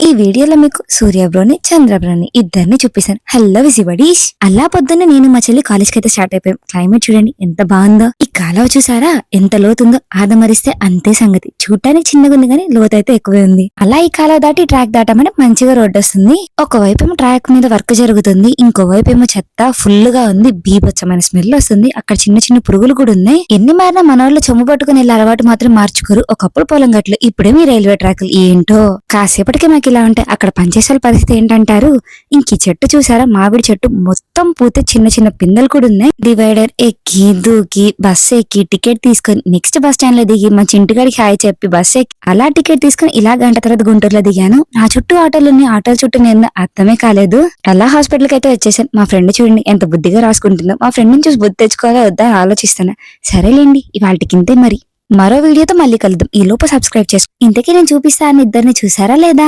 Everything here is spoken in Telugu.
ఈ వీడియోలో మీకు సూర్య బ్రోని చంద్ర బ్రోని ఇద్దరిని చూపిస్తాను. హలో విజిబడీష్. అలా పొద్దున్న నేను మా చెల్లి కాలేజ్కి అయితే స్టార్ట్ అయిపోయాం. క్లైమేట్ చూడండి ఎంత బాగుందో. ఈ కాలువ చూసారా ఎంత లోతుందో. ఆదమరిస్తే అంతే సంగతి. చూడటానికి చిన్నగా ఉంది కానీ లోతు అయితే ఎక్కువే ఉంది. అలా ఈ కాలువ దాటి ట్రాక్ దాటమని మంచిగా రోడ్డు వస్తుంది. ఒకవైపు ఏమో ట్రాక్ మీద వర్క్ జరుగుతుంది, ఇంకోవైపు ఏమో చెత్త ఫుల్ గా ఉంది. బీభత్సమైన స్మెల్ వస్తుంది. అక్కడ చిన్న చిన్న పురుగులు కూడా ఉన్నాయి. ఎన్ని మారినా మన వాళ్ళు చెమ్ము పట్టుకుని వెళ్ళే అలవాటు మాత్రం మార్చుకోరు. ఒకప్పుడు పొలం గట్లు, ఇప్పుడేమీ రైల్వే ట్రాకులు. ఏంటో కాసేపటికి మాకు ఇలా ఉంటే అక్కడ పనిచేసే పరిస్థితి ఏంటంటారు. ఇంక ఈ చెట్టు చూసారా, మామిడి చెట్టు మొత్తం పూతే చిన్న చిన్న పిందెలు కూడా ఉన్నాయి. డివైడర్ ఎక్కి దూకి బస్ ఎక్కి టికెట్ తీసుకొని నెక్స్ట్ బస్ స్టాండ్ లో దిగి మా చింటిగాడికి హాయ్ చెప్పి బస్ ఎక్కి అలా టికెట్ తీసుకుని ఇలా గంట తర్వాత గుంటూరులో దిగాను. నా చుట్టూ ఆటోలున్నాయి, ఆటోల చుట్టూ నేను అర్థమే కాలేదు. అలా హాస్పిటల్ కి అయితే వచ్చేసాను. మా ఫ్రెండ్ చూడండి ఎంత బుద్ధిగా రాసుకుంటుందో. మా ఫ్రెండ్ ని చూసి బుద్ధి తెచ్చుకోవాలా వద్దా ఆలోచిస్తాను. సరేలేండి, ఇవాళకి ఇంతే. మరి మరో వీడియోతో మళ్ళీ కలుద్దాం. ఈ లోపు సబ్స్క్రైబ్ చేసుకో. ఇంతకీ నేను చూపిస్తాను ఇద్దరిని చూసారా లేదా.